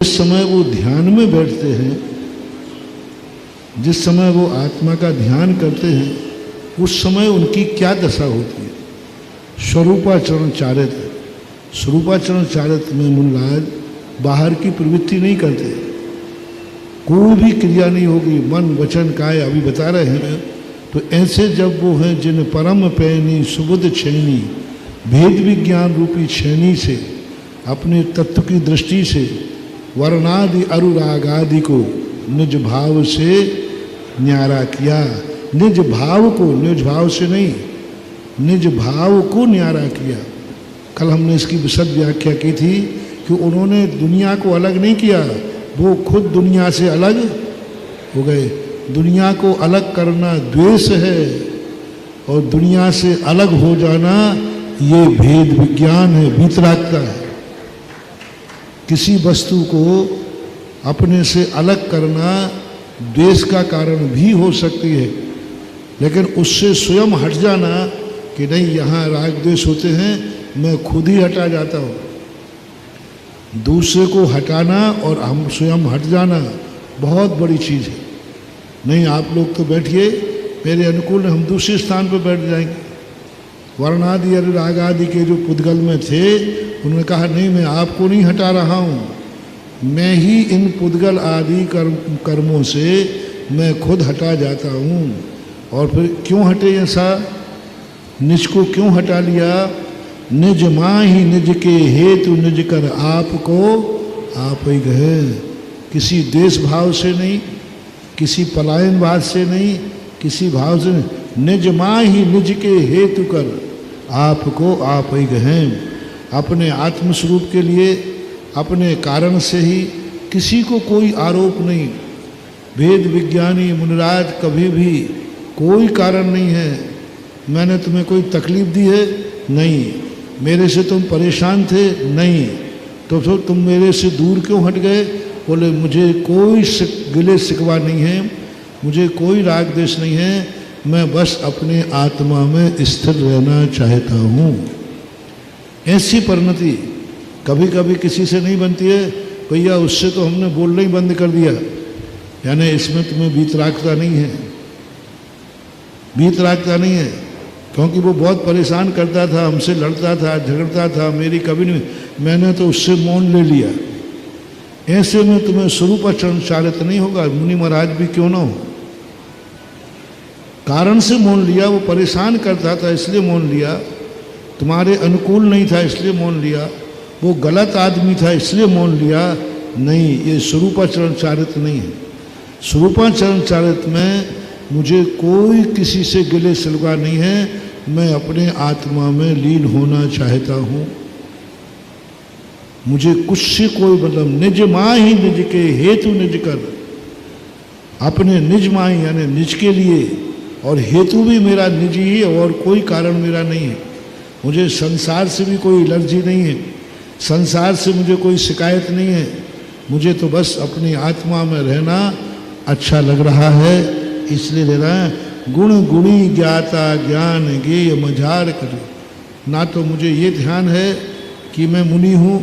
जिस समय वो ध्यान में बैठते हैं, जिस समय वो आत्मा का ध्यान करते हैं, उस समय उनकी क्या दशा होती है। स्वरूपाचरण चारित्र, स्वरूपाचरण चारित्र में मुनिराज बाहर की प्रवृत्ति नहीं करते, कोई भी क्रिया नहीं होगी, मन वचन काय अभी बता रहे हैं। तो ऐसे जब वो हैं जिन परम पैनी सुबुद्ध छैनी भेद विज्ञान रूपी छैनी से अपने तत्व की दृष्टि से वर्णादि अनुरागादि को निज भाव से न्यारा किया। निज भाव को, निज भाव से नहीं, निज भाव को न्यारा किया। कल हमने इसकी विशद व्याख्या की थी कि उन्होंने दुनिया को अलग नहीं किया, वो खुद दुनिया से अलग हो गए। दुनिया को अलग करना द्वेष है और दुनिया से अलग हो जाना ये भेद विज्ञान है, वीतरागता है। किसी वस्तु को अपने से अलग करना द्वेष का कारण भी हो सकती है, लेकिन उससे स्वयं हट जाना कि नहीं यहाँ राग द्वेष होते हैं, मैं खुद ही हटा जाता हूँ। दूसरे को हटाना और हम स्वयं हट जाना बहुत बड़ी चीज़ है। नहीं आप लोग तो बैठिए, मेरे अनुकूल हम दूसरे स्थान पर बैठ जाएंगे। वर्णादि और राग आदि के जो पुद्गल में थे, उन्होंने कहा नहीं मैं आपको नहीं हटा रहा हूँ, मैं ही इन पुद्गल आदि कर्मों से मैं खुद हटा जाता हूँ। और फिर क्यों हटे ऐसा, निज को क्यों हटा लिया। निज माँ ही निज के हेतु निज कर आपको आप ही गए। किसी देश भाव से नहीं, किसी पलायनवाद से नहीं, किसी भाव से नहीं, निज माँ ही निज के हेतु कर आपको आप ही गए। अपने आत्मस्वरूप के लिए अपने कारण से ही, किसी को कोई आरोप नहीं। वेद विज्ञानी मुनिराज कभी भी कोई कारण नहीं है, मैंने तुम्हें कोई तकलीफ दी है नहीं, मेरे से तुम परेशान थे नहीं, तो फिर तुम मेरे से दूर क्यों हट गए। बोले मुझे कोई गिले शिकवा नहीं है, मुझे कोई राग द्वेष नहीं है, मैं बस अपने आत्मा में स्थिर रहना चाहता हूँ। ऐसी परिणति कभी कभी किसी से नहीं बनती है। भैया उससे तो हमने बोलना ही बंद कर दिया, यानी इसमें तुम्हें वीतरागता नहीं है, वीतरागता नहीं है, क्योंकि वो बहुत परेशान करता था, हमसे लड़ता था, झगड़ता था, मेरी कभी नहीं, मैंने तो उससे मौन ले लिया। ऐसे में तुम्हें स्वरूपाचरण चारित्र नहीं होगा, मुनि महाराज भी क्यों ना हो। कारण से मौन लिया, वो परेशान करता था इसलिए मौन लिया, तुम्हारे अनुकूल नहीं था इसलिए मौन लिया, वो गलत आदमी था इसलिए मौन लिया। नहीं, ये स्वरूपाचरण चारित्र नहीं है। स्वरूपाचरण चारित्र में मुझे कोई किसी से गिले शिकवा नहीं है, मैं अपने आत्मा में लीन होना चाहता हूँ, मुझे कुछ से कोई मतलब। निज माँ ही निज के हेतु निज कर, अपने निज माँ यानी निज के लिए, और हेतु भी मेरा निज ही है और कोई कारण मेरा नहीं है। मुझे संसार से भी कोई एलर्जी नहीं है, संसार से मुझे कोई शिकायत नहीं है, मुझे तो बस अपनी आत्मा में रहना अच्छा लग रहा है इसलिए ले रहा है। गुण गुणी ज्ञाता ज्ञान गेय मझार कर, ना तो मुझे ये ध्यान है कि मैं मुनि हूँ,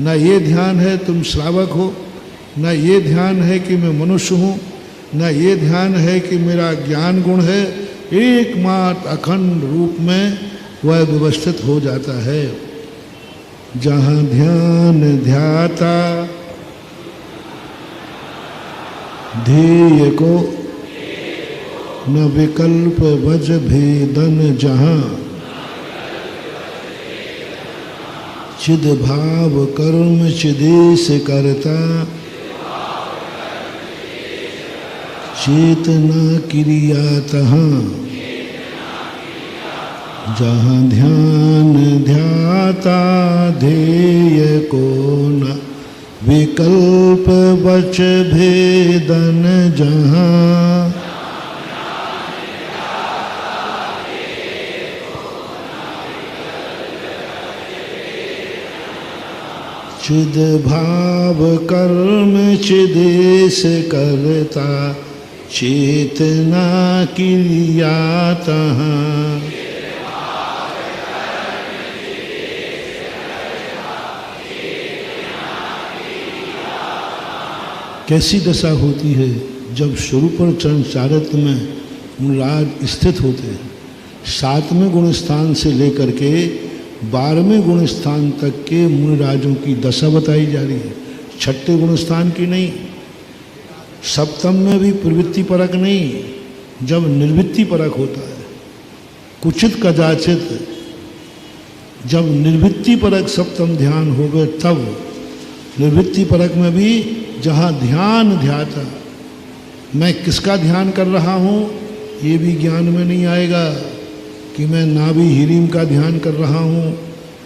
ना ये ध्यान है तुम श्रावक हो, ना ये ध्यान है कि मैं मनुष्य हूँ, ना ये ध्यान है कि मेरा ज्ञान गुण है। एकमात्र अखंड रूप में वह व्यवस्थित हो जाता है। जहाँ ध्यान ध्याता ध्येय को न विकल्प वज भेदन, जहाँ चिद भाव कर्म चिदेश करता चेतना क्रिया तहाँ। जहाँ ध्यान ध्याता ध्येय को न विकल्प वच भेदन, जहाँ चिद भाव कर्म चिदेश करता चेतना क्रिया तहाँ। कैसी दशा होती है जब स्वरूपचरण चारित्र में मुनिराज स्थित होते हैं। 7वें गुण स्थान से लेकर के 12वें गुण स्थान तक के मुनिराजों की दशा बताई जा रही है, 6ठे गुण स्थान की नहीं। सप्तम में भी प्रवृत्ति परक नहीं, जब निर्वृत्ति परक होता है। कुचित कदाचित जब निर्वृत्ति परक सप्तम ध्यान हो गए, तब निर्वृत्ति परक में भी जहाँ ध्यान ध्याता, मैं किसका ध्यान कर रहा हूँ ये भी ज्ञान में नहीं आएगा कि मैं नाभि हीरिम का ध्यान कर रहा हूँ,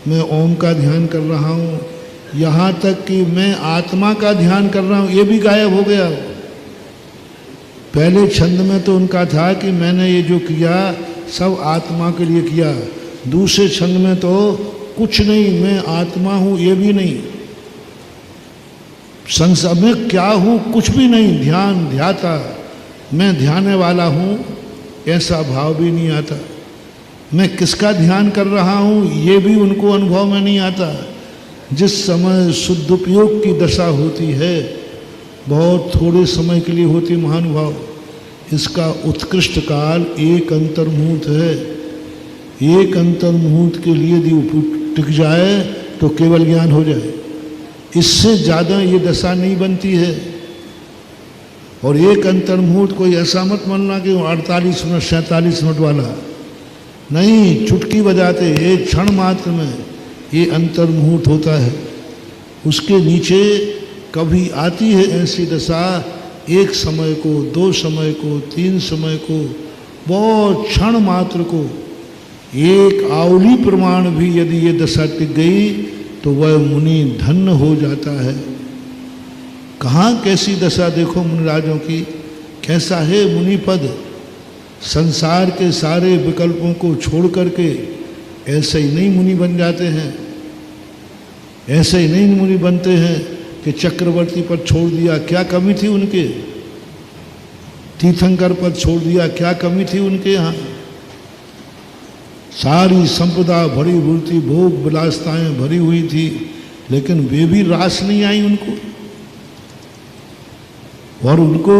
मैं ओम का ध्यान कर रहा हूँ, यहाँ तक कि मैं आत्मा का ध्यान कर रहा हूँ, ये भी गायब हो गया। पहले छंद में तो उनका था कि मैंने ये जो किया सब आत्मा के लिए किया, दूसरे छंद में तो कुछ नहीं, मैं आत्मा हूँ ये भी नहीं, संसार में क्या हूँ कुछ भी नहीं, ध्यान ध्याता, मैं ध्याने वाला हूँ ऐसा भाव भी नहीं आता। मैं किसका ध्यान कर रहा हूँ ये भी उनको अनुभव में नहीं आता। जिस समय शुद्धोपयोग की दशा होती है बहुत थोड़े समय के लिए होती महानुभाव, इसका उत्कृष्ट काल एक अंतर्मुहूर्त है। एक अंतर्मुहूर्त के लिए यदि टिक जाए तो केवल ज्ञान हो जाए, इससे ज़्यादा ये दशा नहीं बनती है। और एक अंतर्मुहूर्त कोई ऐसा मत मानना कि 48 मिनट 47 मिनट वाला नहीं, चुटकी बजाते एक क्षण मात्र में ये अंतर्मुहूर्त होता है। उसके नीचे कभी आती है ऐसी दशा, एक समय को, 2 समय को, 3 समय को, बहुत क्षण मात्र को, एक आउली प्रमाण भी यदि ये दशा टिक गई तो वह मुनि धन्य हो जाता है। कहाँ कैसी दशा देखो मुनिराजों की, कैसा है मुनि पद। संसार के सारे विकल्पों को छोड़ करके ऐसे ही नहीं मुनि बन जाते हैं, ऐसे ही नहीं मुनि बनते हैं कि चक्रवर्ती पद छोड़ दिया, क्या कमी थी उनके, तीर्थंकर पद छोड़ दिया, क्या कमी थी उनके यहाँ। सारी संपदा भरी भूति भोग विलासताएं भरी हुई थी, लेकिन वे भी रास नहीं आई उनको। और उनको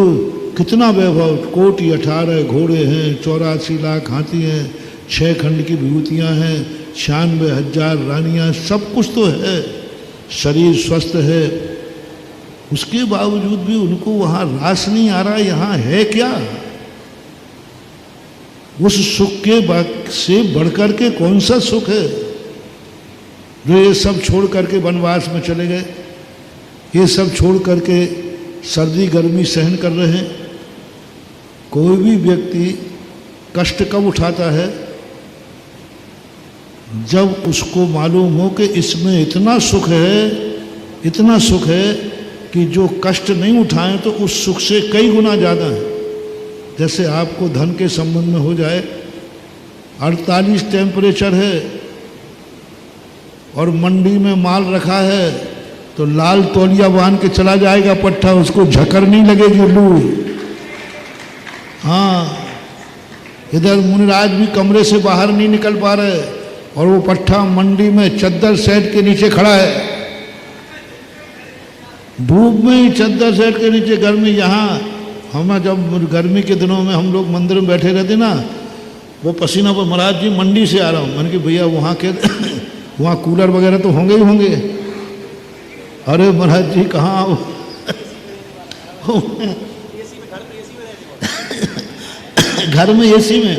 कितना वैभव, 1,18,000 घोड़े हैं, 84 लाख हाथी हैं, 6 खंड की विभूतियाँ हैं, 96,000 रानियाँ, सब कुछ तो है, शरीर स्वस्थ है, उसके बावजूद भी उनको वहाँ रास नहीं आ रहा। यहाँ है क्या? उस सुख के से बढ़कर के कौन सा सुख है जो ये सब छोड़ करके वनवास में चले गए, ये सब छोड़ करके सर्दी गर्मी सहन कर रहे हैं। कोई भी व्यक्ति कष्ट कब उठाता है? जब उसको मालूम हो कि इसमें इतना सुख है, इतना सुख है कि जो कष्ट नहीं उठाएं तो उस सुख से कई गुना ज़्यादा है। जैसे आपको धन के संबंध में हो जाए, 48 टेम्परेचर है और मंडी में माल रखा है तो लाल तौलिया बांध के चला जाएगा पट्टा, उसको झकर नहीं लगेगी लू। हाँ, इधर मुनिराज भी कमरे से बाहर नहीं निकल पा रहे और वो पट्टा मंडी में चद्दर सेट के नीचे खड़ा है, धूप में ही चद्दर सेट के नीचे, गर्मी। यहाँ हम जब गर्मी के दिनों में हम लोग मंदिर में बैठे रहते ना, वो पसीना पर, महाराज जी मंडी से आ रहा हूँ। मैंने कि भैया वहाँ के वहाँ कूलर वगैरह तो होंगे ही होंगे। अरे महाराज जी कहाँ घर में एसी में।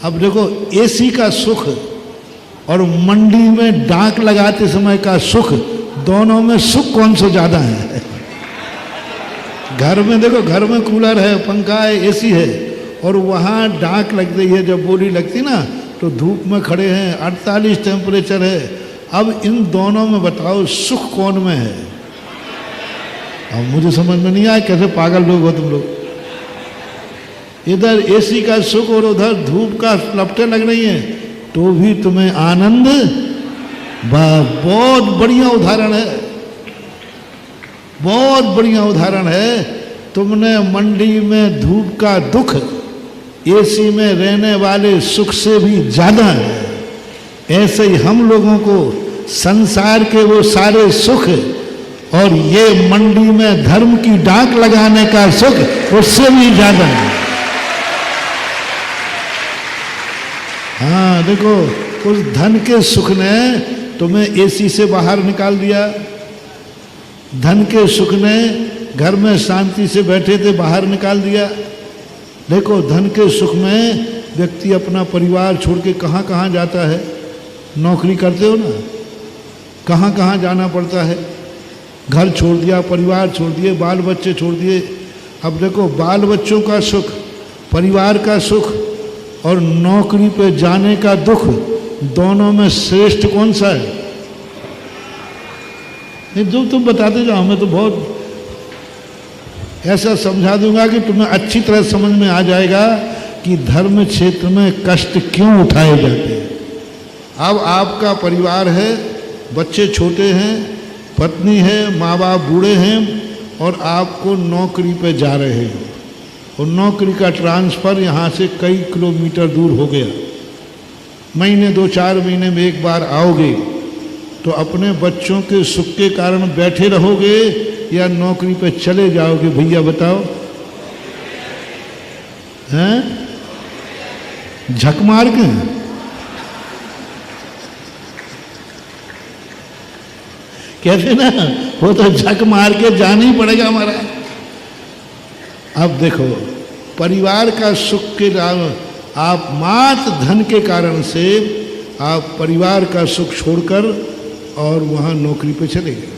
अब देखो एसी का सुख और मंडी में डांक लगाते समय का सुख, दोनों में सुख कौन सा ज़्यादा है? घर में देखो, घर में कूलर है, पंखा है, एसी है, और वहाँ डांक लग रही है, जब बोली लगती ना तो धूप में खड़े हैं, 48 टेम्परेचर है। अब इन दोनों में बताओ सुख कौन में है? अब मुझे समझ में नहीं आया, कैसे पागल लोग हो तुम लोग। इधर एसी का सुख और उधर धूप का लपटें लग रही हैं, तो भी तुम्हें आनंद। बहुत बढ़िया उदाहरण है, बहुत बढ़िया उदाहरण है। तुमने मंडी में धूप का दुख एसी में रहने वाले सुख से भी ज़्यादा है। ऐसे ही हम लोगों को संसार के वो सारे सुख और ये मंडी में धर्म की डाक लगाने का सुख उससे भी ज्यादा है। हाँ देखो, उस धन के सुख ने तुम्हें एसी से बाहर निकाल दिया, धन के सुख ने घर में शांति से बैठे थे बाहर निकाल दिया। देखो, धन के सुख में व्यक्ति अपना परिवार छोड़ के कहाँ कहाँ जाता है। नौकरी करते हो ना, कहाँ कहाँ जाना पड़ता है। घर छोड़ दिया, परिवार छोड़ दिए, बाल बच्चे छोड़ दिए। अब देखो, बाल बच्चों का सुख, परिवार का सुख और नौकरी पे जाने का दुख, दोनों में श्रेष्ठ कौन सा है? नहीं, जो तुम बताते जाओ, मैं तो बहुत ऐसा समझा दूंगा कि तुम्हें अच्छी तरह समझ में आ जाएगा कि धर्म क्षेत्र में कष्ट क्यों उठाए जाते हैं। अब आपका परिवार है, बच्चे छोटे हैं, पत्नी है, माँ बाप बूढ़े हैं और आपको नौकरी पे जा रहे हो और नौकरी का ट्रांसफ़र यहाँ से कई किलोमीटर दूर हो गया। महीने 2-4 महीने में एक बार आओगे तो अपने बच्चों के सुख के कारण बैठे रहोगे या नौकरी पे चले जाओगे? भैया बताओ, हैं? झक मार के? कहते ना, वो तो झक मार के जाना ही पड़ेगा हमारा। अब देखो, परिवार का सुख के कारण आप मात्र धन के कारण से आप परिवार का सुख छोड़कर और वहाँ नौकरी पे चले गए।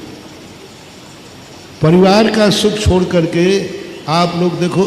परिवार का सुख छोड़ करके आप लोग देखो